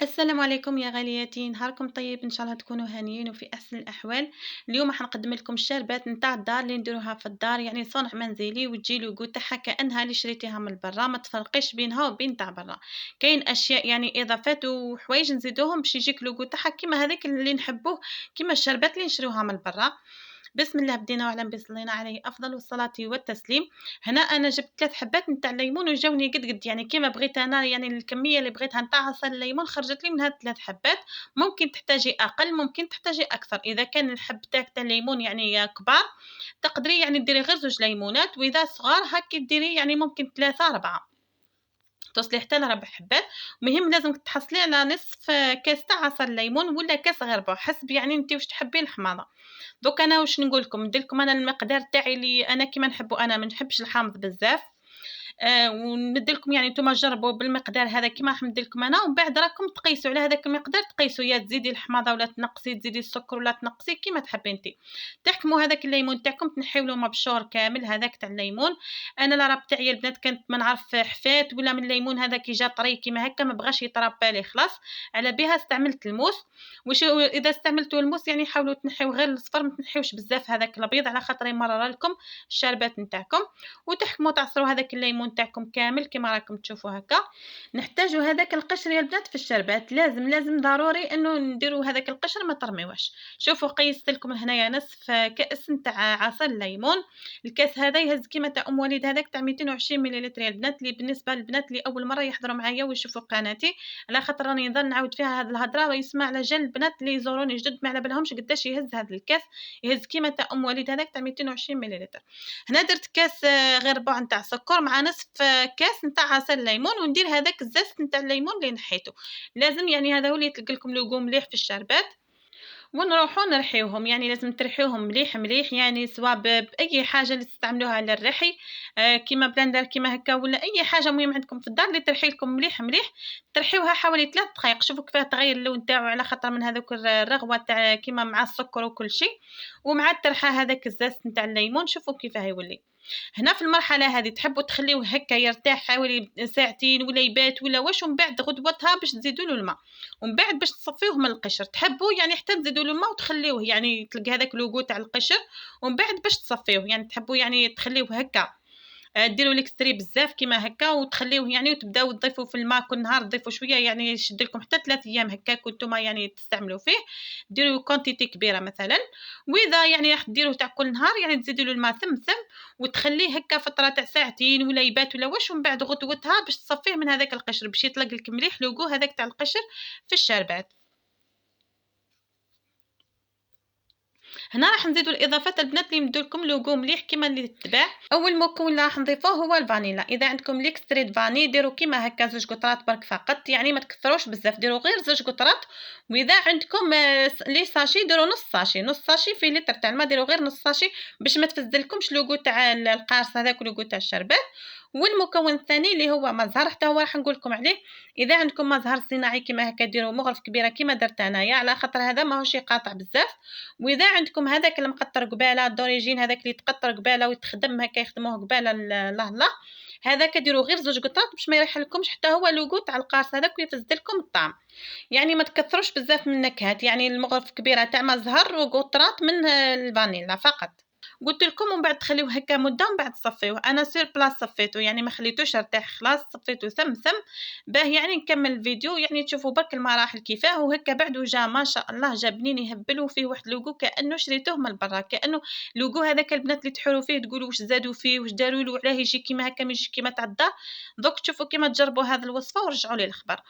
السلام عليكم يا غالياتي، نهاركم طيب إن شاء الله تكونوا هانيين وفي أحسن الأحوال. اليوم راح نقدم لكم الشربات نتاع الدار اللي نديروها في الدار، يعني صنع منزلي وتجي لوغو تاعها كأنها اللي شريتيها من برا، ما تفرقيش بينها وبين تاع برا. كاين أشياء يعني إضافات وحوايج نزيدوهم باش يجيك لوغو تاعها كيما هذاك اللي نحبوه، كيما الشربات اللي نشريوها من برا. بسم الله بدينا وعلى نبي صلينا عليه أفضل الصلاة والتسليم. هنا أنا جبت 3 حبات نتاع الليمون وجاوني قد يعني كيما بغيت أنا، يعني الكمية اللي بغيتها نتاع عصير الليمون خرجت لي من هاد 3 حبات. ممكن تحتاجي أقل، ممكن تحتاجي أكثر، إذا كان الحب تاعك تاع الليمون يعني كبار تقدري يعني ديري غير 2 ليمونات، وإذا صغار هاكي ديري يعني ممكن 3 4 توصلي حتى ل4 حبات. المهم لازمك تحصلي على نصف كاس تاع عصير الليمون ولا كاس غير بو، حسب يعني أنتِ واش تحبي الحماضة. دوك أنا واش نقول لكم، ندير لكم أنا المقدار تاعي اللي أنا كيما نحبو، أنا ما نحبش الحامض بزاف. وندير لكم يعني نتوما جربوا بالمقدار هذا كيما راح ندير لكم أنا، ومن بعد راكم تقيسوا على هذاك المقدار، تقيسوا يا تزيدي الحماضة ولا تنقصي، تزيدي السكر ولا تنقصي كيما تحبي انت. تحكموا هذاك الليمون تاعكم تنحيو له مبشور كامل هذاك تاع الليمون. انا الراب تاعي البنات كانت ما نعرف حفات ولا من الليمون هذا كي جا طري كيما هكا ما بغاش يطرى بالي خلاص، على بها استعملت الموس. واش اذا استعملتوا الموس يعني حاولوا تنحيو غير الصفر، ما تنحيوش بزاف هذاك الابيض على خاطر يمرر لكم الشربات نتاعكم. وتحكموا تعصروا هذاك الليمون تاعكم كامل كيما راكم تشوفوا هكا. نحتاجوا هذاك القشر يا البنات في الشربات، لازم ضروري انه نديروا هذاك القشر ما ترميوهش. شوفوا قيست لكم هنايا نصف كاس نتاع عصير الليمون. الكاس هذا يهز كيما تاع ام وليد هذاك تاع 220 مليلتر يا البنات، اللي بالنسبه للبنات اللي اول مره يحضروا معايا ويشوفوا قناتي، على خاطر راني نظل نعاود فيها هذه الهضره ويسمع على جال البنات اللي يزوروني جدد ما على بالهمش قداش يهز هذا الكاس. يهز كيما تاع ام وليد هذاك تاع 220 مليلتر. هنا درت كاس غير ربع نتاع سكر مع نصف كاس نتاع عصير الليمون، وندير هذاك الزست نتاع الليمون اللي نحيته. لازم يعني هذا هو اللي يطلق لكم لوغو مليح في الشربات. ونروحو نرحيوهم، يعني لازم ترحيوهم مليح مليح، يعني سواء بأي حاجة اللي تستعملوها للرحي، كيما بلندر كيما هكا ولا أي حاجة مهم عندكم في الدار اللي ترحي لكم مليح مليح. ترحيوها حوالي 3 دقايق، شوفوا كيفاه تغير اللون تاعو على خاطر من هذوك الرغوة تاع كيما مع السكر وكل شيء. ومع الترحى هذاك الزاز نتاع الليمون شوفوا كيفاه يولي. هنا في المرحلة هذه تحبوا تخليوه هكا يرتاح حوالي ساعتين ولا يبات ولا واش، ومن بعد غدوتها باش تزيدوا له الماء، ومن بعد باش تصفيوه من القشر. تحبوا يعني حتى تزيدوا له الماء وتخليوه يعني تلقى هذاك لوغو تاع القشر، ومن بعد باش تصفيوه يعني تحبوا يعني تخليوه هكا. ديروا ليكستري بزاف كيما هكا وتخليوه يعني، وتبداو تضيفوا في الماء كل نهار، تضيفوا شويه يعني يشد لكم حتى 3 ايام هكاك وانتم يعني تستعملوا فيه. ديروا كونتيتي كبيره مثلا. واذا يعني راح ديروه تاع كل نهار يعني تزيدوا له الماء ثم وتخليه هكا فتره تاع ساعتين ولا يبات ولا واش، ومن بعد غدوتها باش تصفيه من هذاك القشر باش يطلق لك مليح لوغو هذاك تاع القشر في الشربات. هنا راح نزيدوا الاضافات البنات اللي يمدوا لكم لوغو مليح كيما اللي تتباع. اول مكون اللي راح نضيفوه هو الفانيلا. اذا عندكم ليكستريت فاني ديروا كيما هكا 2 قطرات برك فقط، يعني ما تكثروش بزاف، ديروا غير 2 قطرات. واذا عندكم لي ساشي ديروا نص ساشي، نص ساشي في لتر تاع الماء ديروا غير نص ساشي باش ما تفسدلكمش لوغو تاع القارص هذاك ولوغو تاع الشربات. والمكون الثاني اللي هو مزهر، حتى هو راح نقول لكم عليه. اذا عندكم مزهر صناعي كيما هكا ديروا مغرف كبيره كيما درت انايا، على خاطر هذا ماهوش يقاطع بزاف. واذا عندكم هذاك المقطر قباله دوريجين هذاك اللي يتقطر قباله ويتخدم هكا يخدموه قباله الله الله، هذاك ديروا غير 2 قطرات باش ما يريحلكمش حتى هو لوغو تاع القارص هذاك ويفسد لكم الطعم. يعني ما تكثروش بزاف من النكهات، يعني المغرف كبيره تاع مزهر وقطرات من الفانيلا فقط. قلت لكم ومن بعد تخليوه هكا مده ومن بعد تصفيوه. انا سير بلاص صفيته يعني ما خليتوش ارتاح، خلاص صفيته ثم باه يعني نكمل الفيديو يعني تشوفوا برك المراحل كيفاه. وهكا بعد جا ما شاء الله جا بنين يهبل وفيه واحد لوغو كانه شريتوه من برا، كانه لوغو هذاك البنات اللي تحوروا فيه تقولوا واش زادوا فيه واش داروا له علاه يجي كيما هكا ما يجيش كيما تاع الدار. دوك تشوفوا كيما تجربوا هذه الوصفه ورجعوا لي الخبر.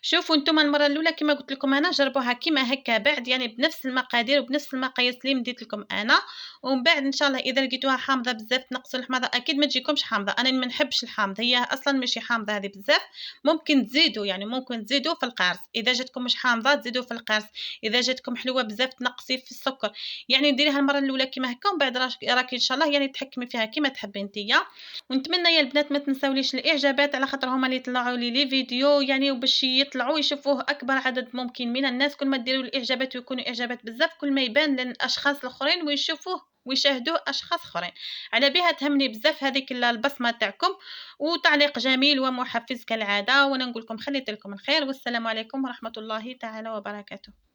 شوفوا نتوما المره الاولى كما قلت لكم انا جربوها كيما هكا بعد يعني بنفس المقادير وبنفس المقاييس اللي مديت لكم انا. ومن بعد ان شاء الله اذا لقيتوها حامضه بزاف تنقصوا الحماضه، اكيد ما تجيكمش حامضه، انا ما نحبش الحامض، هي اصلا ماشي حامضه هذه بزاف. ممكن تزيدوا يعني ممكن تزيدوا في القارص، اذا جاتكم مش حامضه تزيدوا في القارص، اذا جاتكم حلوه بزاف تنقصي في السكر. يعني ديريها المره الاولى كيما هكا ومن بعد راكي ان شاء الله يعني تحكمي فيها كيما تحبي نتيا. ونتمنى يا البنات ما تنساوليش الاعجابات على خاطر هما اللي يطلعوا لي فيديو يعني، وباش يطلعوا يشوفوه اكبر عدد ممكن من الناس. كل ما ديروا الاعجابات ويكونوا اعجابات بزاف كل ما يبان للاشخاص الاخرين ويشوفوه ويشاهدوه أشخاص آخرين. على بها تهمني بزاف هذيك البصمة تاعكم، وتعليق جميل ومحفز كالعادة، وأنا نقول لكم خليت لكم الخير، والسلام عليكم ورحمة الله تعالى وبركاته.